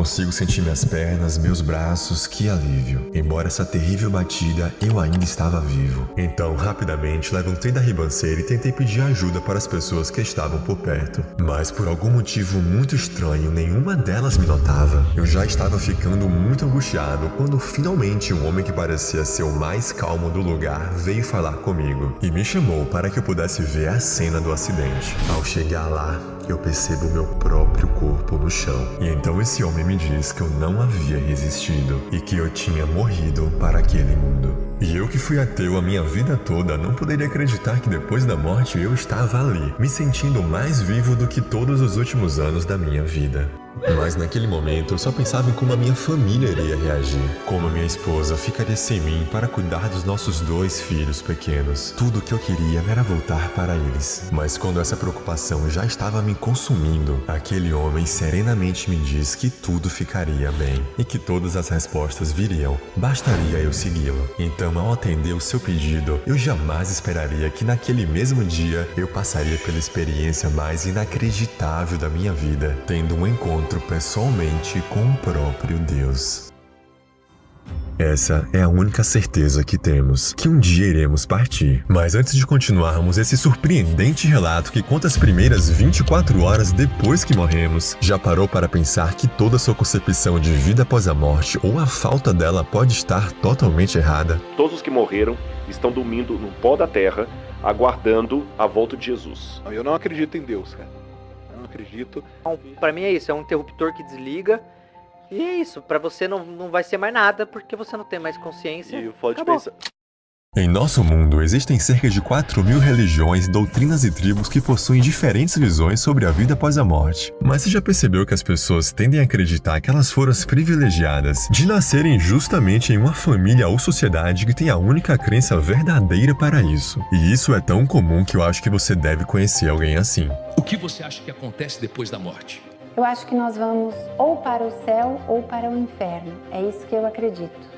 consigo sentir minhas pernas, meus braços, que alívio. Embora essa terrível batida, eu ainda estava vivo. Então, rapidamente, levantei da ribanceira e tentei pedir ajuda para as pessoas que estavam por perto. Mas por algum motivo muito estranho, nenhuma delas me notava. Eu já estava ficando muito angustiado quando finalmente um homem que parecia ser o mais calmo do lugar veio falar comigo e me chamou para que eu pudesse ver a cena do acidente. Ao chegar lá, eu percebo meu próprio corpo no chão. E então esse homem me diz que eu não havia resistido e que eu tinha morrido para aquele mundo. E eu que fui ateu a minha vida toda, não poderia acreditar que depois da morte eu estava ali, me sentindo mais vivo do que todos os últimos anos da minha vida. Mas naquele momento eu só pensava em como a minha família iria reagir, como a minha esposa ficaria sem mim para cuidar dos nossos 2 filhos pequenos. Tudo o que eu queria era voltar para eles. Mas quando essa preocupação já estava me consumindo, aquele homem serenamente me diz que tudo ficaria bem e que todas as respostas viriam, bastaria eu segui-lo. Então, ao atender o seu pedido, eu jamais esperaria que naquele mesmo dia eu passaria pela experiência mais inacreditável da minha vida, tendo um encontro pessoalmente com o próprio Deus. Essa é a única certeza que temos, que um dia iremos partir. Mas antes de continuarmos esse surpreendente relato que conta as primeiras 24 horas depois que morremos, já parou para pensar que toda sua concepção de vida após a morte ou a falta dela pode estar totalmente errada? Todos os que morreram estão dormindo no pó da terra, aguardando a volta de Jesus. Eu não acredito em Deus, cara. Eu não acredito. Pra mim é isso, é um interruptor que desliga. E é isso, pra você não vai ser mais nada, porque você não tem mais consciência. E pode pensar. Em nosso mundo, existem cerca de 4.000 religiões, doutrinas e tribos que possuem diferentes visões sobre a vida após a morte. Mas você já percebeu que as pessoas tendem a acreditar que elas foram as privilegiadas de nascerem justamente em uma família ou sociedade que tem a única crença verdadeira para isso? E isso é tão comum que eu acho que você deve conhecer alguém assim. O que você acha que acontece depois da morte? Eu acho que nós vamos ou para o céu ou para o inferno. É isso que eu acredito.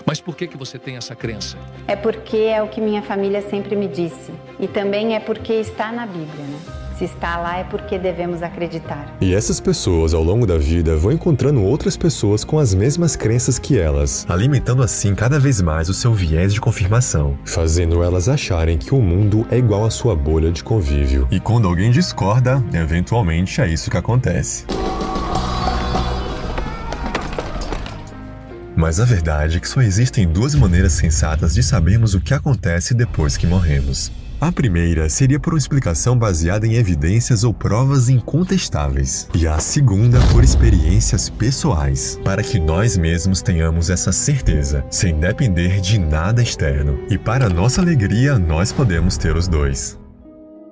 Mas por que você tem essa crença? É porque é o que minha família sempre me disse. E também é porque está na Bíblia, né? Se está lá é porque devemos acreditar. E essas pessoas, ao longo da vida, vão encontrando outras pessoas com as mesmas crenças que elas, alimentando assim cada vez mais o seu viés de confirmação, fazendo elas acharem que o mundo é igual à sua bolha de convívio. E quando alguém discorda, eventualmente é isso que acontece. Mas a verdade é que só existem 2 maneiras sensatas de sabermos o que acontece depois que morremos. A primeira seria por uma explicação baseada em evidências ou provas incontestáveis. E a segunda por experiências pessoais, para que nós mesmos tenhamos essa certeza, sem depender de nada externo. E para nossa alegria, nós podemos ter os 2.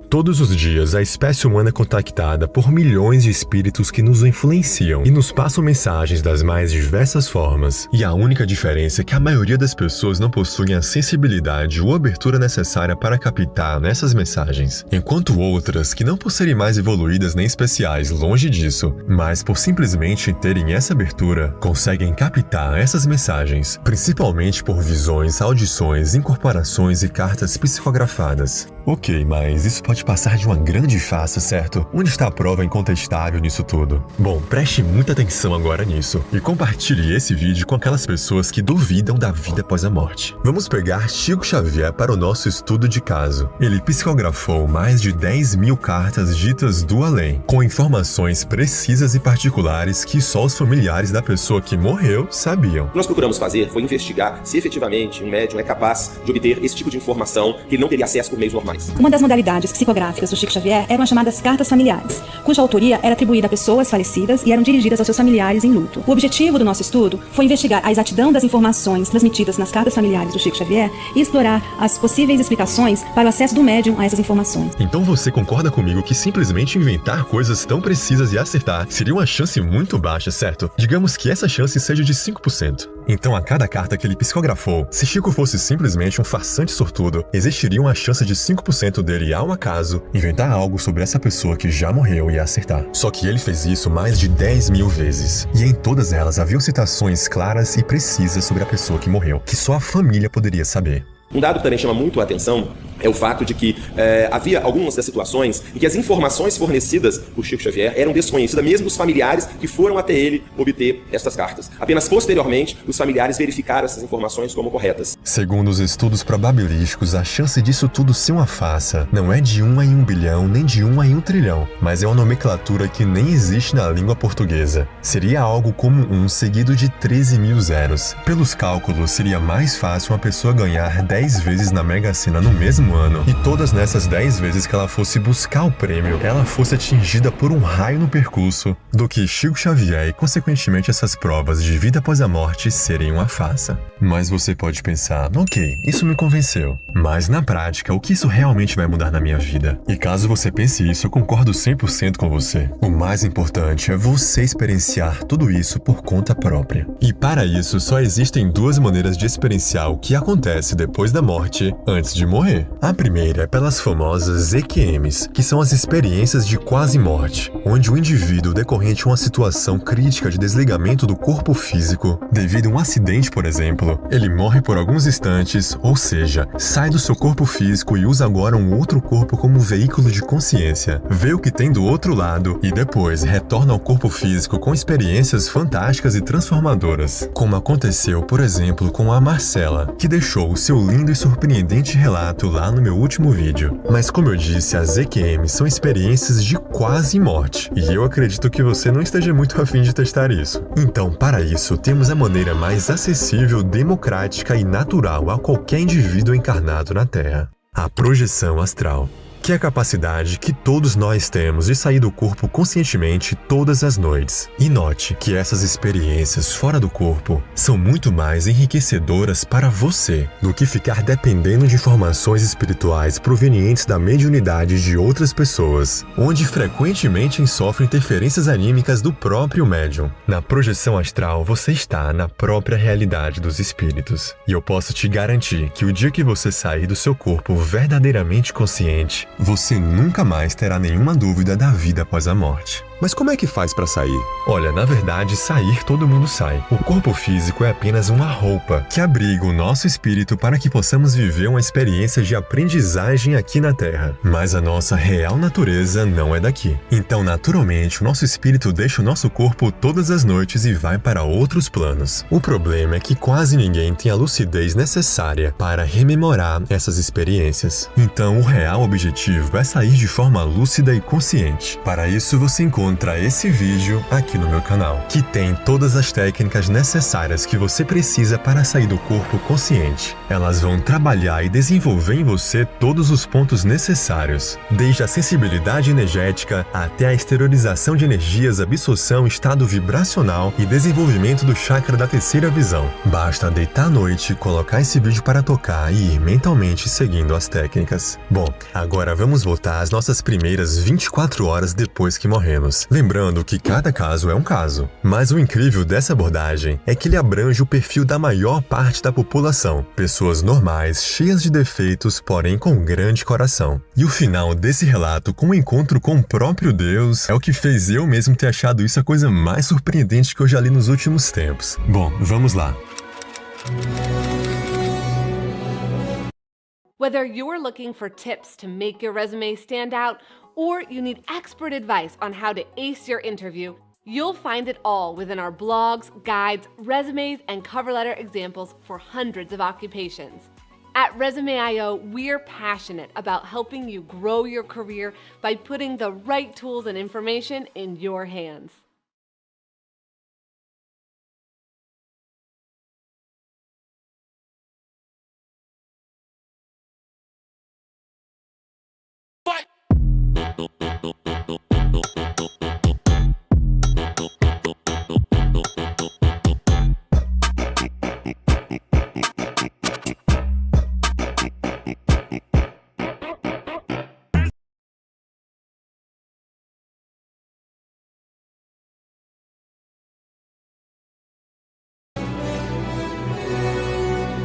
Todos os dias, a espécie humana é contactada por milhões de espíritos que nos influenciam e nos passam mensagens das mais diversas formas. E a única diferença é que a maioria das pessoas não possuem a sensibilidade ou abertura necessária para captar essas mensagens, enquanto outras, que não por serem mais evoluídas nem especiais, longe disso, mas por simplesmente terem essa abertura, conseguem captar essas mensagens, principalmente por visões, audições, incorporações e cartas psicografadas. Ok, mas isso pode passar de uma grande farsa, certo? Onde está a prova incontestável nisso tudo? Bom, preste muita atenção agora nisso e compartilhe esse vídeo com aquelas pessoas que duvidam da vida após a morte. Vamos pegar Chico Xavier para o nosso estudo de caso. Ele psicografou mais de 10.000 cartas ditas do além, com informações precisas e particulares que só os familiares da pessoa que morreu sabiam. O que nós procuramos fazer foi investigar se efetivamente um médium é capaz de obter esse tipo de informação que ele não teria acesso por meios normais. Uma das modalidades psicográficas do Chico Xavier eram as chamadas cartas familiares, cuja autoria era atribuída a pessoas falecidas e eram dirigidas aos seus familiares em luto. O objetivo do nosso estudo foi investigar a exatidão das informações transmitidas nas cartas familiares do Chico Xavier e explorar as possíveis explicações para o acesso do médium a essas informações. Então você concorda comigo que simplesmente inventar coisas tão precisas e acertar seria uma chance muito baixa, certo? Digamos que essa chance seja de 5%. Então a cada carta que ele psicografou, se Chico fosse simplesmente um farsante sortudo, existiria uma chance de 5% dele, ao acaso, inventar algo sobre essa pessoa que já morreu e acertar. Só que ele fez isso mais de 10.000 vezes. E em todas elas haviam citações claras e precisas sobre a pessoa que morreu, que só a família poderia saber. Um dado que também chama muito a atenção é o fato de que havia algumas das situações em que as informações fornecidas por Chico Xavier eram desconhecidas mesmo dos familiares que foram até ele obter estas cartas. Apenas posteriormente, os familiares verificaram essas informações como corretas. Segundo os estudos probabilísticos, a chance disso tudo ser uma farsa não é de 1 em 1 bilhão nem de 1 em 1 trilhão, mas é uma nomenclatura que nem existe na língua portuguesa. Seria algo como 1 seguido de 13.000 zeros. Pelos cálculos, seria mais fácil uma pessoa ganhar 10 vezes na Mega Sena no mesmo ano e todas nessas 10 vezes que ela fosse buscar o prêmio, ela fosse atingida por um raio no percurso, do que Chico Xavier e, consequentemente, essas provas de vida após a morte serem uma farsa. Mas você pode pensar, ok, isso me convenceu. Mas na prática, o que isso realmente vai mudar na minha vida? E caso você pense isso, eu concordo 100% com você. O mais importante é você experienciar tudo isso por conta própria. E para isso, só existem 2 maneiras de experienciar o que acontece depois da morte, antes de morrer. A primeira é pelas famosas EQMs, que são as experiências de quase morte, onde o indivíduo, decorrente de uma situação crítica de desligamento do corpo físico, devido a um acidente, por exemplo, ele morre por alguns instantes, ou seja, sai do seu corpo físico e usa agora um outro corpo como veículo de consciência, vê o que tem do outro lado e depois retorna ao corpo físico com experiências fantásticas e transformadoras, como aconteceu, por exemplo, com a Marcela, que deixou o seu lindo e surpreendente relato lá no meu último vídeo. Mas como eu disse, as EQMs são experiências de quase morte, e eu acredito que você não esteja muito afim de testar isso. Então, para isso, temos a maneira mais acessível, democrática e natural a qualquer indivíduo encarnado na Terra: a projeção astral, que é a capacidade que todos nós temos de sair do corpo conscientemente todas as noites. E note que essas experiências fora do corpo são muito mais enriquecedoras para você do que ficar dependendo de informações espirituais provenientes da mediunidade de outras pessoas, onde frequentemente sofre interferências anímicas do próprio médium. Na projeção astral, você está na própria realidade dos espíritos. E eu posso te garantir que o dia que você sair do seu corpo verdadeiramente consciente, você nunca mais terá nenhuma dúvida da vida após a morte. Mas como é que faz para sair? Olha, na verdade, sair todo mundo sai. O corpo físico é apenas uma roupa que abriga o nosso espírito para que possamos viver uma experiência de aprendizagem aqui na Terra. Mas a nossa real natureza não é daqui. Então, naturalmente, o nosso espírito deixa o nosso corpo todas as noites e vai para outros planos. O problema é que quase ninguém tem a lucidez necessária para rememorar essas experiências. Então, o real objetivo é sair de forma lúcida e consciente. Para isso, você encontra esse vídeo aqui no meu canal, que tem todas as técnicas necessárias que você precisa para sair do corpo consciente. Elas vão trabalhar e desenvolver em você todos os pontos necessários, desde a sensibilidade energética até a exteriorização de energias, absorção, estado vibracional e desenvolvimento do chakra da terceira visão. Basta deitar à noite, colocar esse vídeo para tocar e ir mentalmente seguindo as técnicas. Bom, agora vamos voltar às nossas primeiras 24 horas depois que morremos. Lembrando que cada caso é um caso, mas o incrível dessa abordagem é que ele abrange o perfil da maior parte da população, pessoas normais, cheias de defeitos, porém com grande coração. E o final desse relato com o encontro com o próprio Deus é o que fez eu mesmo ter achado isso a coisa mais surpreendente que eu já li nos últimos tempos. Bom, vamos lá. Whether you're looking for tips to make your resume stand out, or you need expert advice on how to ace your interview, you'll find it all within our blogs, guides, resumes, and cover letter examples for hundreds of occupations. At Resume.io, we're passionate about helping you grow your career by putting the right tools and information in your hands.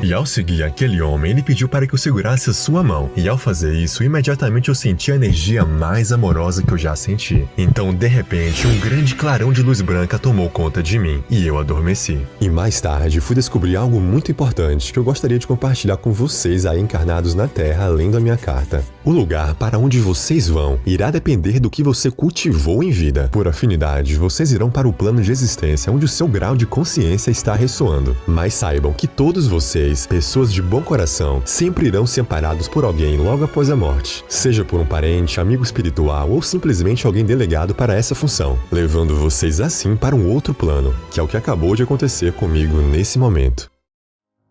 E ao seguir aquele homem, ele pediu para que eu segurasse a sua mão. E ao fazer isso, imediatamente eu senti a energia mais amorosa que eu já senti. Então, de repente, um grande clarão de luz branca tomou conta de mim e eu adormeci. E mais tarde, fui descobrir algo muito importante que eu gostaria de compartilhar com vocês aí encarnados na Terra, além da minha carta. O lugar para onde vocês vão irá depender do que você cultivou em vida. Por afinidade, vocês irão para o plano de existência onde o seu grau de consciência está ressoando. Mas saibam que todos vocês, pessoas de bom coração, sempre irão ser amparados por alguém logo após a morte. Seja por um parente, amigo espiritual ou simplesmente alguém delegado para essa função, levando vocês assim para um outro plano, que é o que acabou de acontecer comigo nesse momento.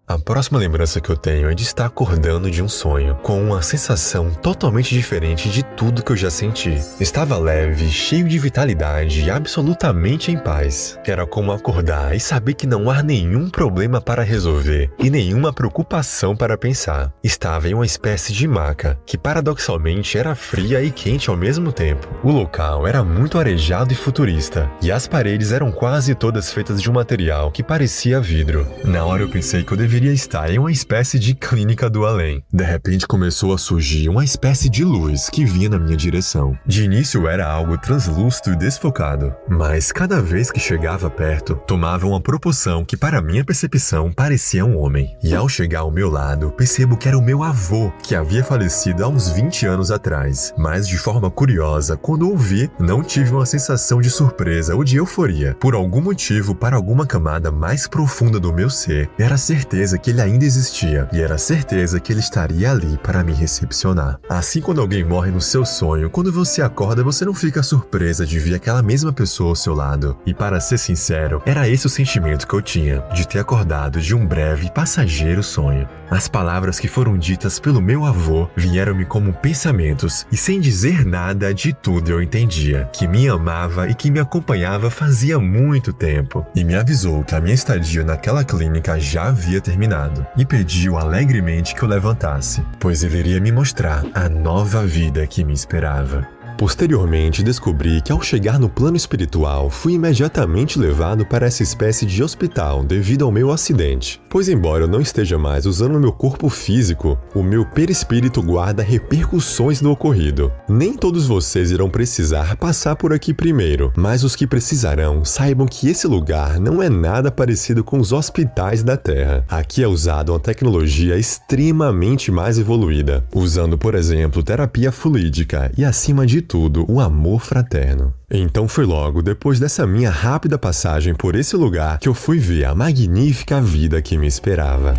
A próxima lembrança que eu tenho é de estar acordando de um sonho, com uma sensação totalmente diferente de tudo que eu já senti. Estava leve, cheio de vitalidade e absolutamente em paz. Era como acordar e saber que não há nenhum problema para resolver e nenhuma preocupação para pensar. Estava em uma espécie de maca, que paradoxalmente era fria e quente ao mesmo tempo. O local era muito arejado e futurista, e as paredes eram quase todas feitas de um material que parecia vidro. Na hora eu pensei que eu deveria estar em uma espécie de clínica do além. De repente começou a surgir uma espécie de luz que vinha na minha direção. De início era algo translúcido e desfocado, mas cada vez que chegava perto, tomava uma proporção que para minha percepção parecia um homem. E ao chegar ao meu lado, percebo que era o meu avô, que havia falecido há uns 20 anos atrás. Mas de forma curiosa, quando o vi, não tive uma sensação de surpresa ou de euforia. Por algum motivo, para alguma camada mais profunda do meu ser, era certeza que ele ainda existia, e era certeza que ele estaria ali para me recepcionar. Assim, quando alguém morre no seu sonho, quando você acorda, você não fica surpresa de ver aquela mesma pessoa ao seu lado. E para ser sincero, era esse o sentimento que eu tinha, de ter acordado de um breve e passageiro sonho. As palavras que foram ditas pelo meu avô vieram-me como pensamentos, e sem dizer nada de tudo eu entendia, que me amava e que me acompanhava fazia muito tempo, e me avisou que a minha estadia naquela clínica já havia terminado, e pediu alegremente que eu levantasse, pois ele iria me mostrar a nova vida que me esperava. Posteriormente, descobri que ao chegar no plano espiritual, fui imediatamente levado para essa espécie de hospital devido ao meu acidente. Pois embora eu não esteja mais usando o meu corpo físico, o meu perispírito guarda repercussões do ocorrido. Nem todos vocês irão precisar passar por aqui primeiro, mas os que precisarão, saibam que esse lugar não é nada parecido com os hospitais da Terra. Aqui é usada uma tecnologia extremamente mais evoluída, usando, por exemplo, terapia fluídica e, acima de tudo, o amor fraterno. Então foi logo depois dessa minha rápida passagem por esse lugar que eu fui ver a magnífica vida que me esperava.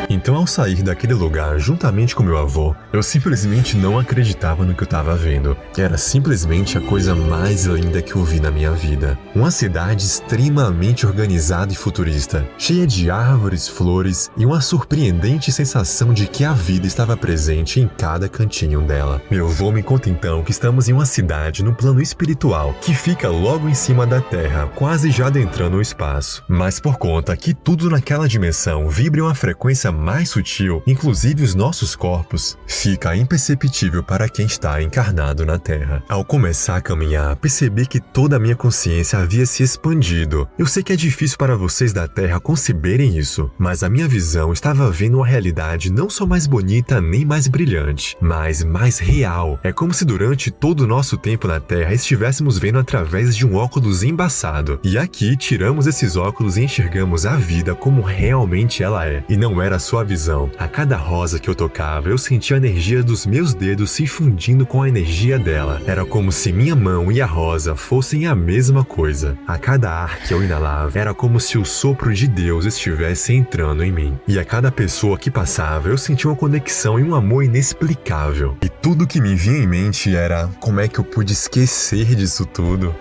Então, ao sair daquele lugar juntamente com meu avô, eu simplesmente não acreditava no que eu estava vendo. Era simplesmente a coisa mais linda que eu vi na minha vida. Uma cidade extremamente organizada e futurista, cheia de árvores, flores e uma surpreendente sensação de que a vida estava presente em cada cantinho dela. Meu avô me conta então que estamos em uma cidade no plano espiritual, que fica logo em cima da Terra, quase já adentrando o espaço. Mas por conta que tudo naquela dimensão vibra em uma frequência mais sutil, inclusive os nossos corpos, fica imperceptível para quem está encarnado na Terra. Ao começar a caminhar, percebi que toda a minha consciência havia se expandido. Eu sei que é difícil para vocês da Terra conceberem isso, mas a minha visão estava vendo uma realidade não só mais bonita nem mais brilhante, mas mais real. É como se durante todo o nosso tempo na Terra estivéssemos vendo através de um óculos embaçado. E aqui tiramos esses óculos e enxergamos a vida como realmente ela é. E não era sua visão. A cada rosa que eu tocava, eu sentia a energia dos meus dedos se fundindo com a energia dela. Era como se minha mão e a rosa fossem a mesma coisa. A cada ar que eu inalava, era como se o sopro de Deus estivesse entrando em mim. E a cada pessoa que passava, eu sentia uma conexão e um amor inexplicável. E tudo que me vinha em mente era: como é que eu pude esquecer disso tudo?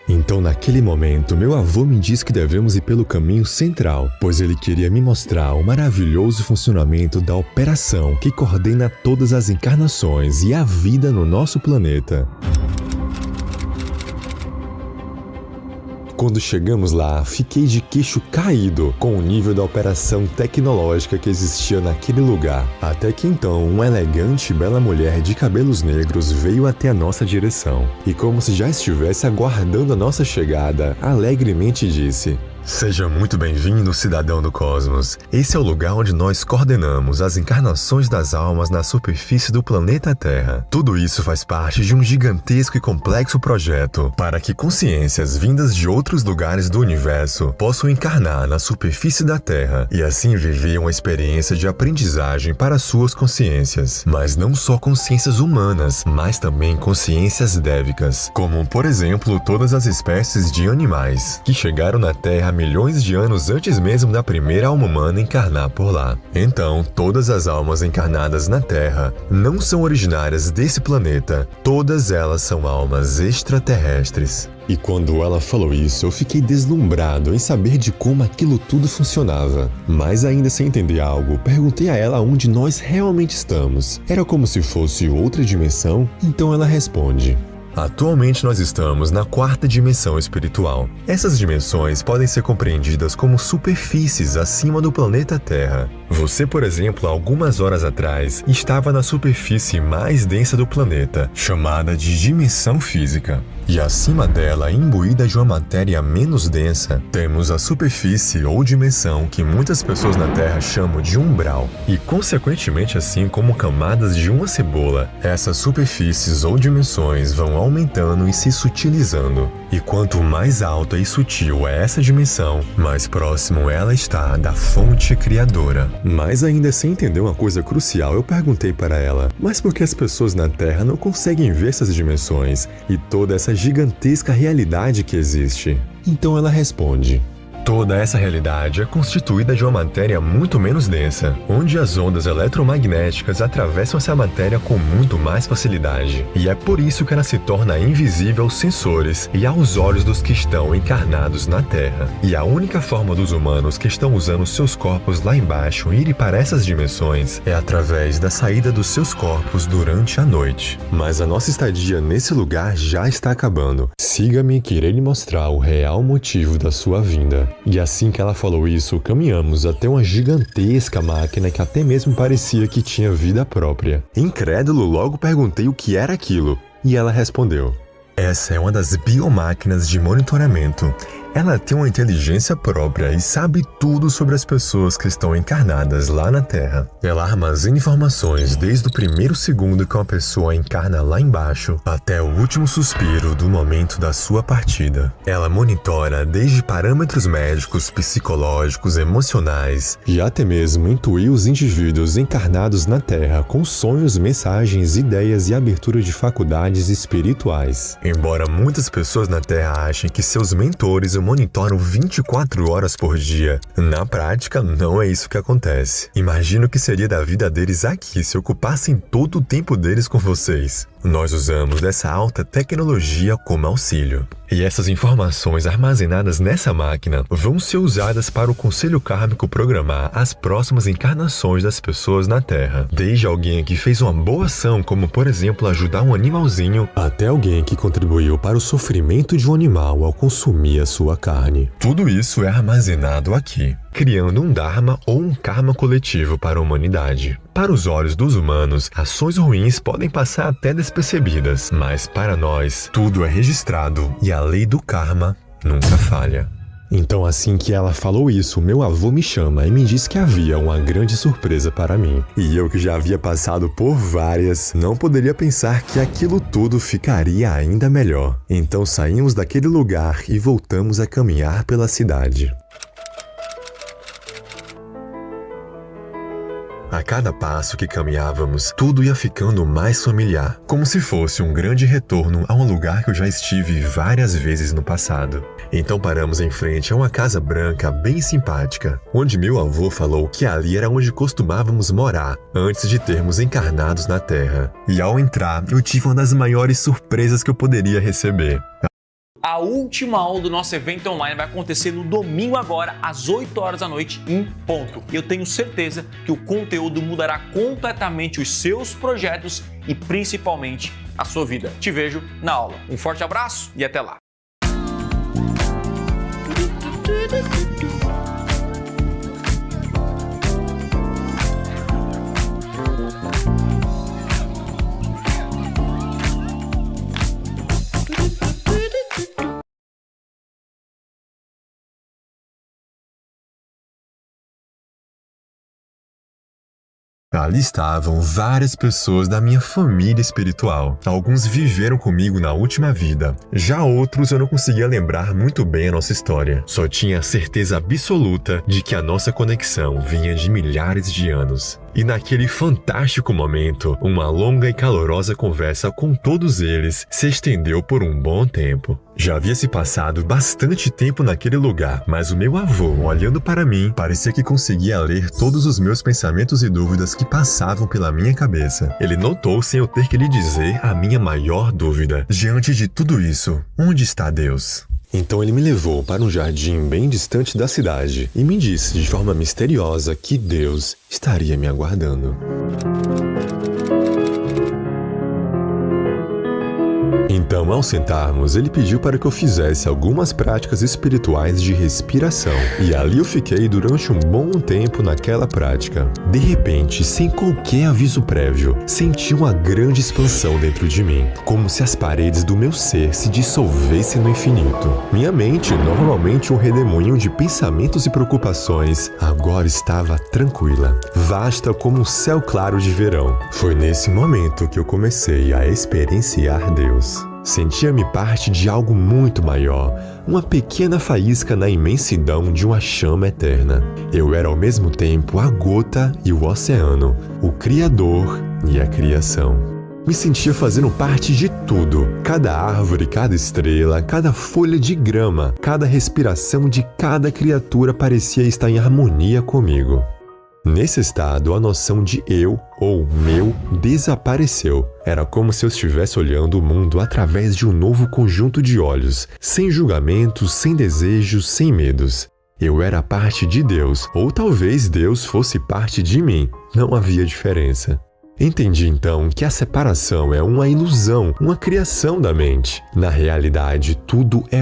Então, naquele momento, meu avô me disse que devemos ir pelo caminho central, pois ele queria me mostrar o maravilhoso funcionamento da operação que coordena todas as encarnações e a vida no nosso planeta. quando chegamos lá, fiquei de queixo caído com o nível da operação tecnológica que existia naquele lugar. Até que então, uma elegante e bela mulher de cabelos negros veio até a nossa direção. E como se já estivesse aguardando a nossa chegada, alegremente disse: "Seja muito bem-vindo, cidadão do cosmos. Esse é o lugar onde nós coordenamos as encarnações das almas na superfície do planeta Terra. Tudo isso faz parte de um gigantesco e complexo projeto para que consciências vindas de outros lugares do universo possam encarnar na superfície da Terra e assim viver uma experiência de aprendizagem para suas consciências. Mas não só consciências humanas, mas também consciências dévicas, como, por exemplo, todas as espécies de animais que chegaram na Terra milhões de anos antes mesmo da primeira alma humana encarnar por lá. Então, todas as almas encarnadas na Terra não são originárias desse planeta. Todas elas são almas extraterrestres." E quando ela falou isso, eu fiquei deslumbrado em saber de como aquilo tudo funcionava. Mas ainda sem entender algo, perguntei a ela onde nós realmente estamos. Era como se fosse outra dimensão? Então ela responde: "Atualmente nós estamos na 4ª dimensão espiritual. Essas dimensões podem ser compreendidas como superfícies acima do planeta Terra. Você, por exemplo, algumas horas atrás, estava na superfície mais densa do planeta, chamada de dimensão física. E acima dela, imbuída de uma matéria menos densa, temos a superfície ou dimensão que muitas pessoas na Terra chamam de umbral. E, consequentemente, assim como camadas de uma cebola, essas superfícies ou dimensões vão aumentando e se sutilizando. E quanto mais alta e sutil é essa dimensão, mais próximo ela está da fonte criadora." Mas ainda sem entender uma coisa crucial, eu perguntei para ela: "Mas por que as pessoas na Terra não conseguem ver essas dimensões e toda essa gigantesca realidade que existe?" Então ela responde: "Toda essa realidade é constituída de uma matéria muito menos densa, onde as ondas eletromagnéticas atravessam essa matéria com muito mais facilidade. E é por isso que ela se torna invisível aos sensores e aos olhos dos que estão encarnados na Terra. E a única forma dos humanos que estão usando seus corpos lá embaixo irem para essas dimensões é através da saída dos seus corpos durante a noite. Mas a nossa estadia nesse lugar já está acabando. Siga-me que irei lhe mostrar o real motivo da sua vinda." E assim que ela falou isso, caminhamos até uma gigantesca máquina que até mesmo parecia que tinha vida própria. Incrédulo, logo perguntei o que era aquilo, e ela respondeu: "Essa é uma das biomáquinas de monitoramento. Ela tem uma inteligência própria e sabe tudo sobre as pessoas que estão encarnadas lá na Terra. Ela armazena informações desde o primeiro segundo que uma pessoa encarna lá embaixo até o último suspiro do momento da sua partida. Ela monitora desde parâmetros médicos, psicológicos, emocionais e até mesmo intui os indivíduos encarnados na Terra com sonhos, mensagens, ideias e abertura de faculdades espirituais. Embora muitas pessoas na Terra achem que seus mentores o monitoram 24 horas por dia, na prática não é isso que acontece. Imagino o que seria da vida deles aqui se ocupassem todo o tempo deles com vocês. Nós usamos dessa alta tecnologia como auxílio. E essas informações armazenadas nessa máquina vão ser usadas para o Conselho Kármico programar as próximas encarnações das pessoas na Terra. Desde alguém que fez uma boa ação, como por exemplo ajudar um animalzinho, até alguém que contribuiu para o sofrimento de um animal ao consumir a sua carne. Tudo isso é armazenado aqui, criando um Dharma ou um Karma coletivo para a humanidade. Para os olhos dos humanos, ações ruins podem passar até despercebidas, mas para nós, tudo é registrado e a lei do Karma nunca falha. Então, assim que ela falou isso, meu avô me chama e me diz que havia uma grande surpresa para mim. E eu, que já havia passado por várias, não poderia pensar que aquilo tudo ficaria ainda melhor. Então saímos daquele lugar e voltamos a caminhar pela cidade. A cada passo que caminhávamos, tudo ia ficando mais familiar, como se fosse um grande retorno a um lugar que eu já estive várias vezes no passado. Então paramos em frente a uma casa branca bem simpática, onde meu avô falou que ali era onde costumávamos morar, antes de termos encarnados na Terra. E ao entrar, eu tive uma das maiores surpresas que eu poderia receber. A última aula do nosso evento online vai acontecer no domingo agora, às 8 horas da noite, em ponto. Eu tenho certeza que o conteúdo mudará completamente os seus projetos e principalmente a sua vida. Te vejo na aula. Um forte abraço e até lá! Ali estavam várias pessoas da minha família espiritual. Alguns viveram comigo na última vida. Já outros eu não conseguia lembrar muito bem a nossa história. Só tinha a certeza absoluta de que a nossa conexão vinha de milhares de anos. E naquele fantástico momento, uma longa e calorosa conversa com todos eles se estendeu por um bom tempo. Já havia se passado bastante tempo naquele lugar, mas o meu avô, olhando para mim, parecia que conseguia ler todos os meus pensamentos e dúvidas que passavam pela minha cabeça. Ele notou sem eu ter que lhe dizer a minha maior dúvida. Diante de tudo isso, onde está Deus? Então ele me levou para um jardim bem distante da cidade e me disse de forma misteriosa que Deus estaria me aguardando. Então, ao sentarmos, ele pediu para que eu fizesse algumas práticas espirituais de respiração. E ali eu fiquei durante um bom tempo naquela prática. De repente, sem qualquer aviso prévio, senti uma grande expansão dentro de mim, como se as paredes do meu ser se dissolvessem no infinito. Minha mente, normalmente um redemoinho de pensamentos e preocupações, agora estava tranquila, vasta como um céu claro de verão. Foi nesse momento que eu comecei a experienciar Deus. Sentia-me parte de algo muito maior, uma pequena faísca na imensidão de uma chama eterna. Eu era ao mesmo tempo a gota e o oceano, o Criador e a criação. Me sentia fazendo parte de tudo. Cada árvore, cada estrela, cada folha de grama, cada respiração de cada criatura parecia estar em harmonia comigo. Nesse estado, a noção de eu ou meu desapareceu. Era como se eu estivesse olhando o mundo através de um novo conjunto de olhos, sem julgamentos, sem desejos, sem medos. Eu era parte de Deus, ou talvez Deus fosse parte de mim. Não havia diferença. Entendi então que a separação é uma ilusão, uma criação da mente. Na realidade, tudo é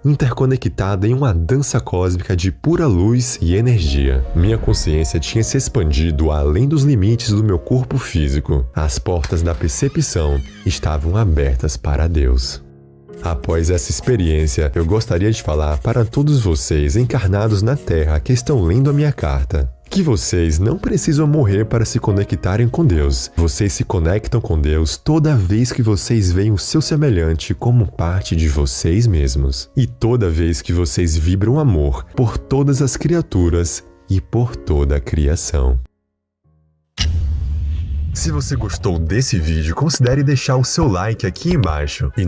interconectado em uma dança cósmica de pura luz e energia. Minha consciência tinha se expandido além dos limites do meu corpo físico. As portas da percepção estavam abertas para Deus. Após essa experiência, eu gostaria de falar para todos vocês encarnados na Terra que estão lendo a minha carta, que vocês não precisam morrer para se conectarem com Deus. Vocês se conectam com Deus toda vez que vocês veem o seu semelhante como parte de vocês mesmos. E toda vez que vocês vibram amor por todas as criaturas e por toda a criação. Se você gostou desse vídeo, considere deixar o seu like aqui embaixo.